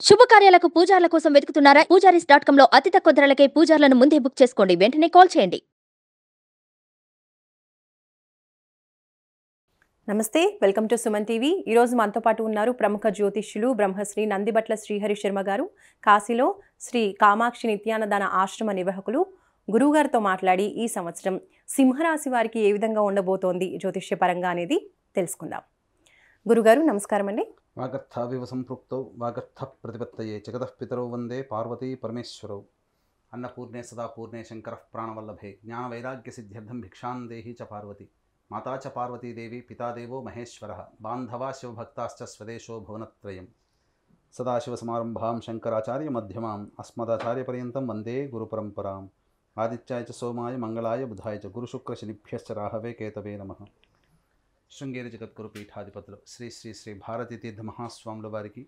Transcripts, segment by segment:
శుభకార్యాలకు పూజార్ల కోసం వెతుకుతున్నారా? పూజారీస్.com లో అతి తక్కువ ధరలకే పూజార్లను ముందే బుక్ చేసుకోండి. వెంటనే కాల్ చేయండి. నమస్తే, వెల్కమ్ టు సుమన్ టీవీ. ఈరోజు మనతో పాటు ఉన్నారు ప్రముఖ జ్యోతిష్యులు బ్రహ్మశ్రీ నందిబట్ల శ్రీహరి శర్మ గారు. కాశీలో శ్రీ కామాక్షి నిత్యానదాన ఆశ్రమ నిర్వాహకులు. గురువుగారితో మాట్లాడి ఈ సంవత్సరం సింహరాశి వారికి ఏ విధంగా ఉండబోతోంది జ్యోతిష్యపరంగా అనేది తెలుసుకుందాం. గురుగారు నమస్కారం అండి. వాగర్థావివ సంపృక్తౌ వాగర్థ ప్రతిపత్తయే జగతః పితరౌ వందే పార్వతీ పరమేశ్వరౌ. అన్నపూర్ణే సదా పూర్ణే శంకరః ప్రాణవల్లభే జ్ఞాన వైరాగ్య సిద్ధ్యర్థం భిక్షాం దేహి చ పార్వతి. మాతా చ పార్వతీదేవి పితాదేవో మహేశ్వరః. బాంధవా శివభక్తాశ్చ స్వదేశో భువనత్రయం. సదాశివసమారంభాం శంకరాచార్య మధ్యమాం అస్మదాచార్యపర్యంతం వందే గురుపరంపరాం. ఆదిత్యాయ చ సోమాయ మంగళాయ బుధాయ చ గురుశుక్రశనిభ్యశ్చ రాహవే కేతవే నమః. శృంగేరి జగద్గురు పీఠాధిపతులు శ్రీ శ్రీ శ్రీ భారతీ తీర్థ మహాస్వాముల వారికి,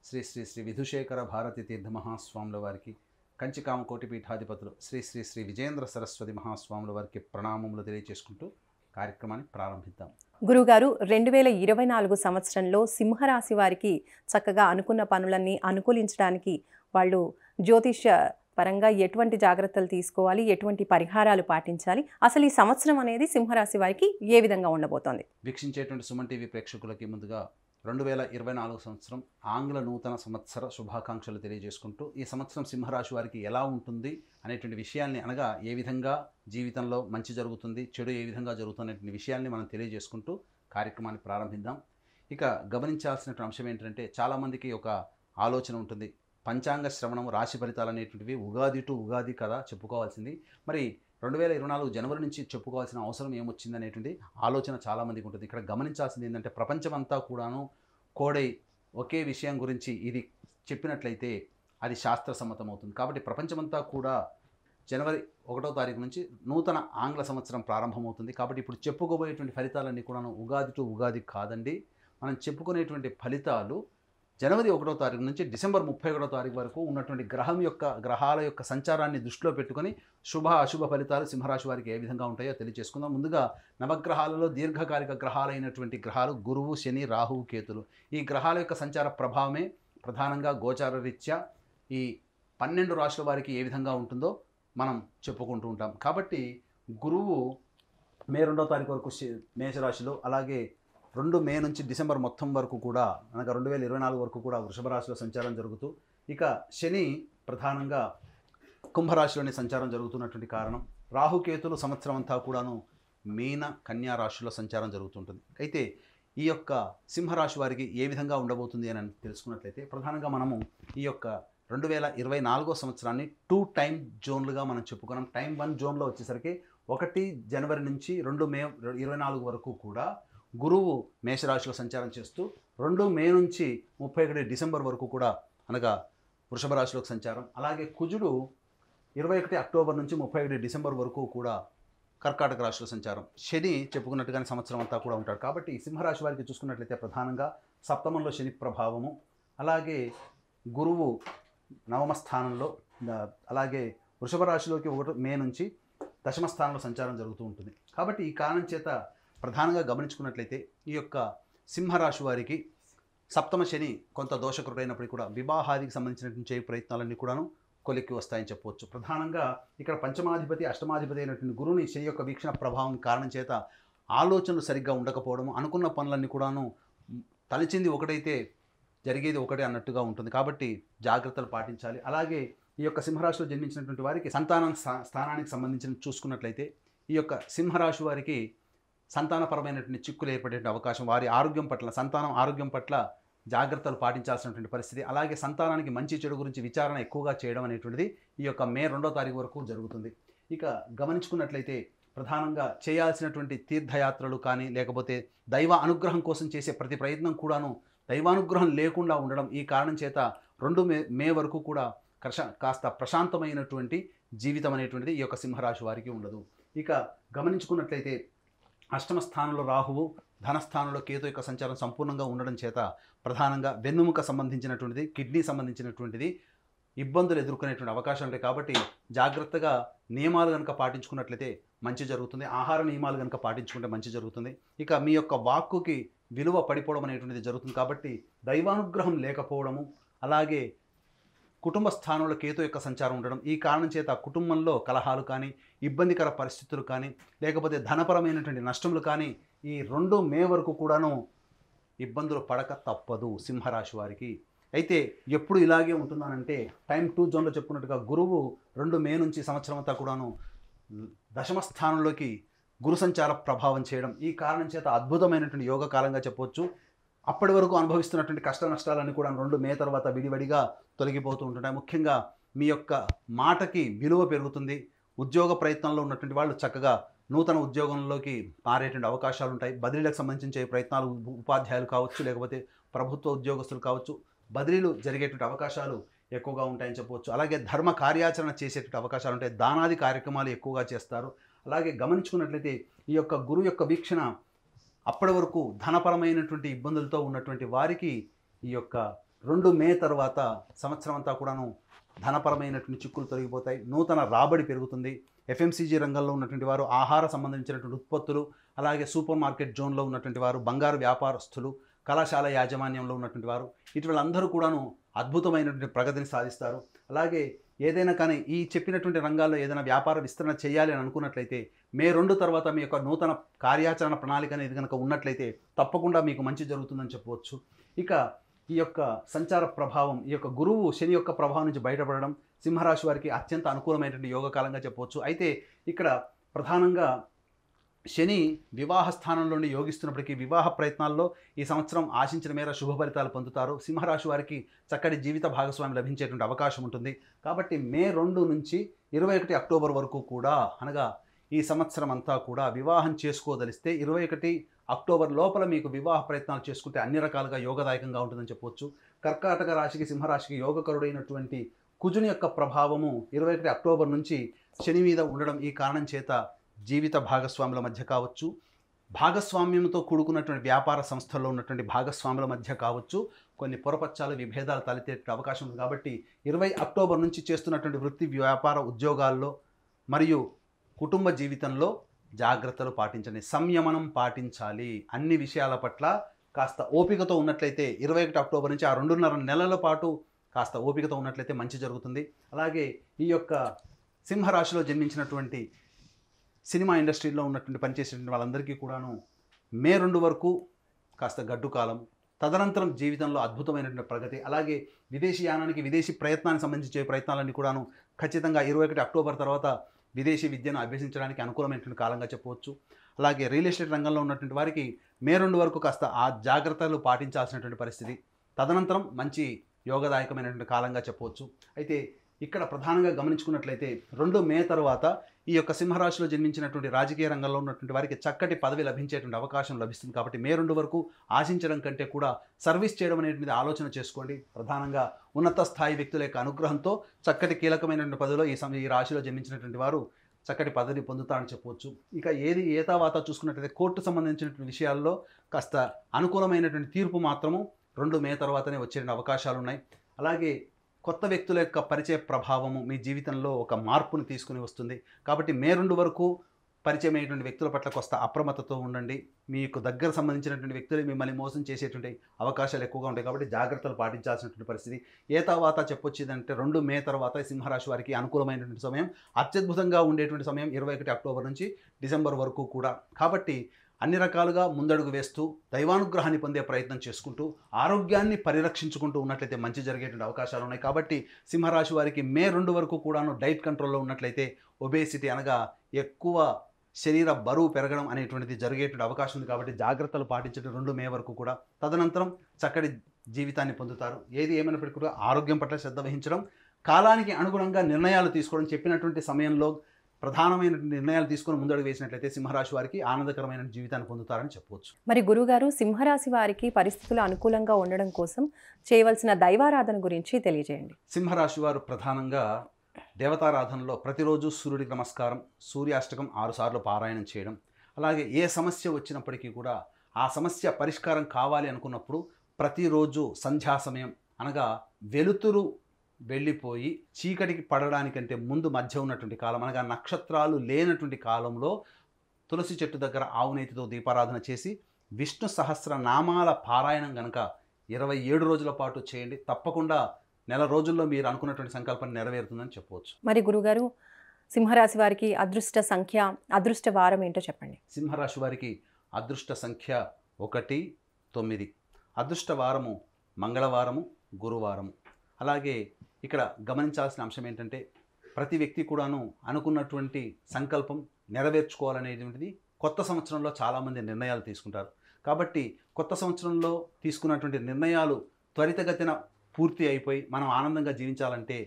శ్రీ శ్రీ శ్రీ విధుశేఖర భారతీ తీర్థ మహాస్వాముల వారికి, కంచికామకోటి పీఠాధిపతులు శ్రీ శ్రీ శ్రీ విజేంద్ర సరస్వతి మహాస్వాముల వారికి ప్రణామములు తెలియజేసుకుంటూ కార్యక్రమాన్ని ప్రారంభిద్దాం. గురుగారు 2024 సంవత్సరంలో సింహరాశి వారికి చక్కగా అనుకున్న పనులన్నీ అనుకూలించడానికి వాళ్ళు జ్యోతిష్య పరంగా ఎటువంటి జాగ్రత్తలు తీసుకోవాలి, ఎటువంటి పరిహారాలు పాటించాలి, అసలు ఈ సంవత్సరం అనేది సింహరాశి వారికి ఏ విధంగా ఉండబోతోంది? వీక్షించేటువంటి సుమన్ టీవీ ప్రేక్షకులకి ముందుగా 2024 సంవత్సరం ఆంగ్ల నూతన సంవత్సర శుభాకాంక్షలు తెలియజేసుకుంటూ, ఈ సంవత్సరం సింహరాశి వారికి ఎలా ఉంటుంది అనేటువంటి విషయాల్ని, అనగా ఏ విధంగా జీవితంలో మంచి జరుగుతుంది, చెడు ఏ విధంగా జరుగుతున్నటువంటి విషయాల్ని మనం తెలియజేసుకుంటూ కార్యక్రమాన్ని ప్రారంభిద్దాం. ఇక గమనించాల్సినటువంటి అంశం ఏంటంటే, చాలామందికి ఒక ఆలోచన ఉంటుంది, పంచాంగ శ్రవణం రాశి ఫలితాలు అనేటువంటివి ఉగాది టు ఉగాది కదా చెప్పుకోవాల్సింది, మరి 2024 జనవరి నుంచి చెప్పుకోవాల్సిన అవసరం ఏమొచ్చింది అనేటువంటి ఆలోచన చాలామందికి ఉంటుంది. ఇక్కడ గమనించాల్సింది ఏంటంటే, ప్రపంచమంతా కూడాను కోడై ఒకే విషయం గురించి ఇది చెప్పినట్లయితే అది శాస్త్ర సమ్మతం అవుతుంది. కాబట్టి ప్రపంచమంతా కూడా జనవరి 1వ తారీఖు నుంచి నూతన ఆంగ్ల సంవత్సరం ప్రారంభమవుతుంది. కాబట్టి ఇప్పుడు చెప్పుకోబోయేటువంటి ఫలితాలన్నీ కూడాను ఉగాది టు ఉగాది కాదండి. మనం చెప్పుకునేటువంటి ఫలితాలు జనవరి 1వ తారీఖు నుంచి డిసెంబర్ 31వ తారీఖు వరకు ఉన్నటువంటి గ్రహాల యొక్క సంచారాన్ని దృష్టిలో పెట్టుకొని శుభ అశుభ ఫలితాలు సింహరాశి వారికి ఏ విధంగా ఉంటాయో తెలియజేసుకుందాం. ముందుగా నవగ్రహాలలో దీర్ఘకాలిక గ్రహాలైనటువంటి గ్రహాలు గురువు, శని, రాహువు, కేతులు. ఈ గ్రహాల యొక్క సంచార ప్రభావమే ప్రధానంగా గోచార రీత్యా ఈ 12 రాశుల వారికి ఏ విధంగా ఉంటుందో మనం చెప్పుకుంటూ ఉంటాం. కాబట్టి గురువు మే 2వ తారీఖు వరకు మేషరాశిలో, అలాగే 2 మే నుంచి డిసెంబర్ మొత్తం వరకు కూడా, అనగా 2024 వరకు కూడా వృషభ రాశిలో సంచారం జరుగుతూ, ఇక శని ప్రధానంగా కుంభరాశిలోని సంచారం జరుగుతున్నటువంటి కారణం, రాహుకేతులు సంవత్సరం అంతా కూడాను మీన, కన్యా రాశిలో సంచారం జరుగుతుంటుంది. అయితే ఈ యొక్క సింహరాశి వారికి ఏ విధంగా ఉండబోతుంది అని తెలుసుకున్నట్లయితే, ప్రధానంగా మనము ఈ యొక్క 2024 సంవత్సరాన్ని 2 టైం జోన్లుగా మనం చెప్పుకున్నాం. టైం 1 జోన్లో వచ్చేసరికి 1 జనవరి నుంచి 2 మే 2024 వరకు కూడా గురువు మేషరాశిలో సంచారం చేస్తూ, 2 మే నుంచి 31 డిసెంబర్ వరకు కూడా, అనగా వృషభ రాశిలోకి సంచారం. అలాగే కుజుడు 21 అక్టోబర్ నుంచి 31 డిసెంబర్ వరకు కూడా కర్కాటక రాశిలో సంచారం. శని చెప్పుకున్నట్టుగానే సంవత్సరం అంతా కూడా ఉంటాడు. కాబట్టి సింహరాశి వారికి చూసుకున్నట్లయితే ప్రధానంగా సప్తమంలో శని ప్రభావము, అలాగే గురువు నవమ స్థానంలో, అలాగే వృషభ రాశిలోకి 1 మే నుంచి దశమ స్థానంలో సంచారం జరుగుతూ ఉంటుంది. కాబట్టి ఈ కారణం చేత ప్రధానంగా గమనించుకున్నట్లయితే ఈ యొక్క సింహరాశి వారికి సప్తమ శని కొంత దోషకరుడైనప్పటికీ కూడా వివాహాదికి సంబంధించినటువంటి చేయ ప్రయత్నాలన్నీ కూడాను కొలిక్కి వస్తాయని చెప్పవచ్చు. ప్రధానంగా ఇక్కడ పంచమాధిపతి, అష్టమాధిపతి అయినటువంటి గురువుని శని యొక్క వీక్షణ ప్రభావం కారణం చేత ఆలోచనలు సరిగ్గా ఉండకపోవడము, అనుకున్న పనులన్నీ కూడాను తలిచింది ఒకటైతే జరిగేది ఒకటే అన్నట్టుగా ఉంటుంది. కాబట్టి జాగ్రత్తలు పాటించాలి. అలాగే ఈ యొక్క సింహరాశిలో జన్మించినటువంటి వారికి సంతానం స్థానానికి సంబంధించిన చూసుకున్నట్లయితే, ఈ యొక్క సింహరాశి వారికి సంతానపరమైనటువంటి చిక్కులు ఏర్పడేటువంటి అవకాశం, వారి ఆరోగ్యం పట్ల, సంతానం ఆరోగ్యం పట్ల జాగ్రత్తలు పాటించాల్సినటువంటి పరిస్థితి, అలాగే సంతానానికి మంచి చెడు గురించి విచారణ ఎక్కువగా చేయడం అనేటువంటిది ఈ యొక్క మే 2వ తారీఖు వరకు జరుగుతుంది. ఇక గమనించుకున్నట్లయితే ప్రధానంగా చేయాల్సినటువంటి తీర్థయాత్రలు కానీ, లేకపోతే దైవ అనుగ్రహం కోసం చేసే ప్రతి ప్రయత్నం కూడాను దైవానుగ్రహం లేకుండా ఉండడం, ఈ కారణం చేత 2 మే వరకు కూడా కాస్త ప్రశాంతమైనటువంటి జీవితం అనేటువంటిది ఈ యొక్క సింహరాశి వారికి ఉండదు. ఇక గమనించుకున్నట్లయితే అష్టమ స్థానంలో రాహువు, ధనస్థానంలో కేతు యొక్క సంచారం సంపూర్ణంగా ఉండడం చేత ప్రధానంగా వెన్నుముక సంబంధించినటువంటిది, కిడ్నీ సంబంధించినటువంటిది ఇబ్బందులు ఎదుర్కొనేటువంటి అవకాశం ఉంటాయి. కాబట్టి జాగ్రత్తగా నియమాలు కనుక పాటించుకున్నట్లయితే మంచి జరుగుతుంది. ఆహార నియమాలు కనుక పాటించుకుంటే మంచి జరుగుతుంది. ఇక మీ యొక్క వాక్కుకి విలువ పడిపోవడం అనేటువంటిది జరుగుతుంది. కాబట్టి దైవానుగ్రహం లేకపోవడము, అలాగే కుటుంబ స్థానంలో కేతు యొక్క సంచారం ఉండడం, ఈ కారణం చేత కుటుంబంలో కలహాలు కానీ, ఇబ్బందికర పరిస్థితులు కానీ, లేకపోతే ధనపరమైనటువంటి నష్టములు కానీ ఈ 2 మే వరకు కూడాను ఇబ్బందులు పడక తప్పదు సింహరాశి వారికి. అయితే ఎప్పుడు ఇలాగే ఉంటుందనంటే టైం 2 జోన్లో చెప్పుకున్నట్టుగా గురువు 2 మే నుంచి సంవత్సరం అంతా కూడాను దశమ స్థానంలోకి గురు సంచార ప్రభావం చేయడం, ఈ కారణం చేత అద్భుతమైనటువంటి యోగ కాలంగా చెప్పవచ్చు. అప్పటి వరకు అనుభవిస్తున్నటువంటి కష్ట నష్టాలన్నీ కూడా 2 మే తర్వాత విడివడిగా తొలగిపోతూ ఉంటుంటాయి. ముఖ్యంగా మీ యొక్క మాటకి విలువ పెరుగుతుంది. ఉద్యోగ ప్రయత్నంలో ఉన్నటువంటి వాళ్ళు చక్కగా నూతన ఉద్యోగంలోకి మారేటువంటి అవకాశాలు ఉంటాయి. బదిలీలకు సంబంధించే ప్రయత్నాలు ఉపాధ్యాయులు కావచ్చు, లేకపోతే ప్రభుత్వ ఉద్యోగస్తులు కావచ్చు, బదిలీలు జరిగేటువంటి అవకాశాలు ఎక్కువగా ఉంటాయని చెప్పవచ్చు. అలాగే ధర్మ కార్యాచరణ చేసేటువంటి అవకాశాలు ఉంటాయి. దానాది కార్యక్రమాలు ఎక్కువగా చేస్తారు. అలాగే గమనించుకున్నట్లయితే ఈ యొక్క గురువు యొక్క వీక్షణ అప్పటి వరకు ధనపరమైనటువంటి ఇబ్బందులతో ఉన్నటువంటి వారికి ఈ యొక్క 2 మే తర్వాత సంవత్సరం అంతా కూడాను ధనపరమైనటువంటి చిక్కులు తొలగిపోతాయి. నూతన రాబడి పెరుగుతుంది. ఎఫ్ఎంసీజీ రంగంలో ఉన్నటువంటి వారు, ఆహార సంబంధించినటువంటి ఉత్పత్తులు, అలాగే సూపర్ మార్కెట్ జోన్లో ఉన్నటువంటి వారు, బంగారు వ్యాపారస్తులు, కళాశాల యాజమాన్యంలో ఉన్నటువంటి వారు, ఇటువంటి అందరూ కూడాను అద్భుతమైనటువంటి ప్రగతిని సాధిస్తారు. అలాగే ఏదైనా కానీ ఈ చెప్పినటువంటి రంగాల్లో ఏదైనా వ్యాపార విస్తరణ చేయాలి అని అనుకున్నట్లయితే మే 2 తర్వాత మీ యొక్క నూతన కార్యాచరణ ప్రణాళిక అనేది కనుక ఉన్నట్లయితే తప్పకుండా మీకు మంచి జరుగుతుందని చెప్పవచ్చు. ఇక ఈ యొక్క సంచార ప్రభావం, ఈ యొక్క గురువు శని యొక్క ప్రభావం నుంచి బయటపడడం సింహరాశి వారికి అత్యంత అనుకూలమైనటువంటి యోగకాలంగా చెప్పవచ్చు. అయితే ఇక్కడ ప్రధానంగా శని వివాహ స్థానంలోని యోగిస్తున్నప్పటికీ వివాహ ప్రయత్నాల్లో ఈ సంవత్సరం ఆశించిన మేర శుభ ఫలితాలు పొందుతారు. సింహరాశి వారికి చక్కటి జీవిత భాగస్వామి లభించేటువంటి అవకాశం ఉంటుంది. కాబట్టి మే 2 నుంచి 21 అక్టోబర్ వరకు కూడా, అనగా ఈ సంవత్సరం అంతా కూడా వివాహం చేసుకోదలిస్తే 21 అక్టోబర్ లోపల మీకు వివాహ ప్రయత్నాలు చేసుకుంటే అన్ని రకాలుగా యోగదాయకంగా ఉంటుందని చెప్పవచ్చు. కర్కాటక రాశికి సింహరాశికి యోగకరుడైనటువంటి కుజుని యొక్క ప్రభావము 21 అక్టోబర్ నుంచి శని మీద ఉండడం, ఈ కారణం చేత జీవిత భాగస్వాముల మధ్య కావచ్చు, భాగస్వామ్యంతో కూడుకున్నటువంటి వ్యాపార సంస్థల్లో ఉన్నటువంటి భాగస్వాముల మధ్య కావచ్చు, కొన్ని పొరపచ్చాలు విభేదాలు తలెత్తే అవకాశం ఉంది. కాబట్టి 20 అక్టోబర్ నుంచి చేస్తున్నటువంటి వృత్తి వ్యాపార ఉద్యోగాల్లో మరియు కుటుంబ జీవితంలో జాగ్రత్తలు పాటించండి, సంయమనం పాటించాలి. అన్ని విషయాల పట్ల కాస్త ఓపికతో ఉన్నట్లయితే 21 అక్టోబర్ నుంచి ఆ 2.5 నెలల పాటు కాస్త ఓపికతో ఉన్నట్లయితే మంచి జరుగుతుంది. అలాగే ఈ యొక్క సింహరాశిలో జన్మించినటువంటి సినిమా ఇండస్ట్రీలో ఉన్నటువంటి పనిచేసేటువంటి వాళ్ళందరికీ కూడాను మే 2 వరకు కాస్త గడ్డు కాలం, తదనంతరం జీవితంలో అద్భుతమైనటువంటి ప్రగతి. అలాగే విదేశీయానానికి, విదేశీ ప్రయత్నానికి సంబంధించే ప్రయత్నాలన్నీ కూడాను ఖచ్చితంగా 21 అక్టోబర్ తర్వాత విదేశీ విద్యను అభ్యసించడానికి అనుకూలమైనటువంటి కాలంగా చెప్పవచ్చు. అలాగే రియల్ ఎస్టేట్ రంగంలో ఉన్నటువంటి వారికి మే 2 వరకు కాస్త ఆ జాగ్రత్తలు పాటించాల్సినటువంటి పరిస్థితి, తదనంతరం మంచి యోగదాయకమైనటువంటి కాలంగా చెప్పవచ్చు. అయితే ఇక్కడ ప్రధానంగా గమనించుకున్నట్లయితే 2 మే తర్వాత ఈ యొక్క సింహరాశిలో జన్మించినటువంటి రాజకీయ రంగంలో ఉన్నటువంటి వారికి చక్కటి పదవి లభించేటువంటి అవకాశం లభిస్తుంది. కాబట్టి మే 2 వరకు ఆశించడం కంటే కూడా సర్వీస్ చేయడం అనేటువంటి ఆలోచన చేసుకోండి. ప్రధానంగా ఉన్నత స్థాయి వ్యక్తుల యొక్క అనుగ్రహంతో చక్కటి కీలకమైనటువంటి పదవిలో ఈ రాశిలో జన్మించినటువంటి వారు చక్కటి పదవి పొందుతారని చెప్పవచ్చు. ఇక ఏతావాత చూసుకున్నట్లయితే కోర్టు సంబంధించినటువంటి విషయాల్లో కాస్త అనుకూలమైనటువంటి తీర్పు మాత్రము 2 మే తర్వాతనే వచ్చే అవకాశాలు ఉన్నాయి. అలాగే కొత్త వ్యక్తుల యొక్క పరిచయ ప్రభావము మీ జీవితంలో ఒక మార్పును తీసుకుని వస్తుంది. కాబట్టి మే 2 వరకు పరిచయం అయ్యేటువంటి వ్యక్తుల పట్ల కొంత అప్రమత్తతో ఉండండి. మీకు దగ్గర సంబంధించినటువంటి వ్యక్తులు మిమ్మల్ని మోసం చేసేటువంటి అవకాశాలు ఎక్కువగా ఉంటాయి. కాబట్టి జాగ్రత్తలు పాటించాల్సినటువంటి పరిస్థితి. ఏతావాత చెప్పొచ్చేదంటే 2 మే తర్వాత సింహరాశి వారికి అనుకూలమైనటువంటి సమయం, అత్యద్భుతంగా ఉండేటువంటి సమయం 21 అక్టోబర్ నుంచి డిసెంబర్ వరకు కూడా. కాబట్టి అన్ని రకాలుగా ముందడుగు వేస్తూ దైవానుగ్రహాన్ని పొందే ప్రయత్నం చేసుకుంటూ ఆరోగ్యాన్ని పరిరక్షించుకుంటూ ఉన్నట్లయితే మంచి జరిగేటువంటి అవకాశాలు ఉన్నాయి. కాబట్టి సింహరాశి వారికి మే 2 వరకు కూడాను డైట్ కంట్రోల్లో ఉన్నట్లయితే ఒబేసిటీ, అనగా ఎక్కువ శరీర బరువు పెరగడం అనేటువంటిది జరిగేటువంటి అవకాశం ఉంది. కాబట్టి జాగ్రత్తలు పాటించడం 2 మే వరకు కూడా. తదనంతరం చక్కటి జీవితాన్ని పొందుతారు. ఏది ఏమైనప్పటికీ కూడా ఆరోగ్యం పట్ల శ్రద్ధ వహించడం, కాలానికి అనుగుణంగా నిర్ణయాలు తీసుకోవడం, చెప్పినటువంటి సమయంలో ప్రధానమైన నిర్ణయాలు తీసుకొని ముందడుగు వేసినట్లయితే సింహరాశి వారికి ఆనందకరమైన జీవితాన్ని పొందుతారని చెప్పవచ్చు. మరి గురుగారు, సింహరాశి వారికి పరిస్థితులు అనుకూలంగా ఉండడం కోసం చేయవలసిన దైవారాధన గురించి తెలియజేయండి. సింహరాశి వారు ప్రధానంగా దేవతారాధనలో ప్రతిరోజు సూర్యుడికి నమస్కారం, సూర్యాష్టకం 6 సార్లు పారాయణం చేయడం, అలాగే ఏ సమస్య వచ్చినప్పటికీ కూడా ఆ సమస్య పరిష్కారం కావాలి అనుకున్నప్పుడు ప్రతిరోజు సంధ్యా సమయం, అనగా వెలుతురు వెళ్ళిపోయి చీకటికి పడడానికంటే ముందు మధ్య ఉన్నటువంటి కాలం, అనగా నక్షత్రాలు లేనటువంటి కాలంలో తులసి చెట్టు దగ్గర ఆవునేతితో దీపారాధన చేసి విష్ణు సహస్రనామాల పారాయణం కనుక 27 రోజుల పాటు చేయండి. తప్పకుండా నెల రోజుల్లో మీరు అనుకున్నటువంటి సంకల్పం నెరవేరుతుందని చెప్పవచ్చు. మరి గురుగారు, సింహరాశి వారికి అదృష్ట సంఖ్య, అదృష్ట వారం ఏంటో చెప్పండి. సింహరాశి వారికి అదృష్ట సంఖ్య 1, 9. అదృష్ట వారము మంగళవారము, గురువారము. అలాగే ఇక్కడ గమనించాల్సిన అంశం ఏంటంటే ప్రతి వ్యక్తి కూడాను అనుకున్నటువంటి సంకల్పం నెరవేర్చుకోవాలనేటువంటిది కొత్త సంవత్సరంలో చాలామంది నిర్ణయాలు తీసుకుంటారు. కాబట్టి కొత్త సంవత్సరంలో తీసుకున్నటువంటి నిర్ణయాలు త్వరితగతిన పూర్తి అయిపోయి మనం ఆనందంగా జీవించాలంటే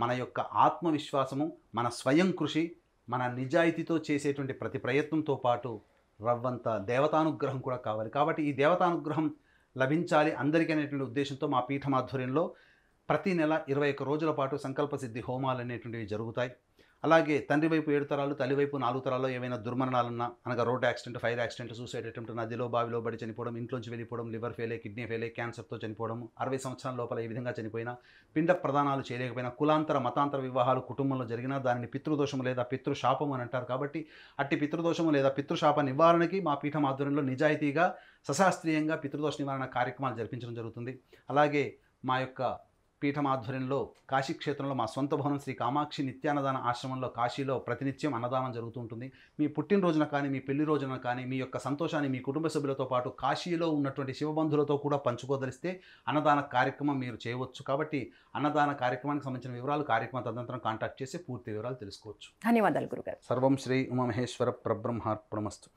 మన యొక్క ఆత్మవిశ్వాసము, మన స్వయం కృషి, మన నిజాయితీతో చేసేటువంటి ప్రతి ప్రయత్నంతో పాటు రవ్వంత దేవతానుగ్రహం కూడా కావాలి. కాబట్టి ఈ దేవతానుగ్రహం లభించాలి అందరికీ అనేటువంటి ఉద్దేశంతో మా పీఠం ఆధ్వర్యంలో ప్రతి నెల 21 రోజుల పాటు సంకల్ప సిద్ధి హోమాలు అనేటువంటివి జరుగుతాయి. అలాగే తండ్రి వైపు 7 తరాలు, తల్లి వైపు 4 తరాల్లో ఏవైనా దుర్మరణాలున్నా, అనగా road accident, fire accident, suicide attempt, నదిలో బావిలో పడి చనిపోవడం, ఇంట్లోంచి వెళ్ళిపోవడం, లివర్ ఫెయిలే, కిడ్నీ ఫెయిలే, క్యాన్సర్తో చనిపోవడం, 60 సంవత్సరాల లోపల ఏ విధంగా చనిపోయినా, పిండ ప్రదానాలు చేయలేకపోయినా, కులాంతర మతాంతర వివాహాలు కుటుంబంలో జరిగినా దానిని పితృదోషము లేదా పితృశాపము అని అంటారు. కాబట్టి అట్టి పితృదోషము లేదా పితృశాప నివారణకి మా పీఠం ఆధ్వర్యంలో నిజాయితీగా సశాస్త్రీయంగా పితృదోష నివారణ కార్యక్రమాలు జరిపించడం జరుగుతుంది. అలాగే మా యొక్క పీఠం ఆధ్వర్యంలో కాశీక్షేత్రంలో మా సొంత భవనం శ్రీ కామాక్షి నిత్యాన్నదాన ఆశ్రమంలో కాశీలో ప్రతినిత్యం అన్నదానం జరుగుతూ ఉంటుంది. మీ పుట్టినరోజున కానీ, మీ పెళ్లి రోజున కానీ మీ యొక్క సంతోషాన్ని మీ కుటుంబ సభ్యులతో పాటు కాశీలో ఉన్నటువంటి శివబంధులతో కూడా పంచుకోదలిస్తే అన్నదాన కార్యక్రమం మీరు చేయవచ్చు. కాబట్టి అన్నదాన కార్యక్రమానికి సంబంధించిన వివరాలు కార్యక్రమ తదనంతరం కాంటాక్ట్ చేసి పూర్తి వివరాలు తెలుసుకోవచ్చు. ధన్యవాదాలు గురుగారు. సర్వం శ్రీ ఉమామహేశ్వర పరబ్రహ్మార్పణమస్తు.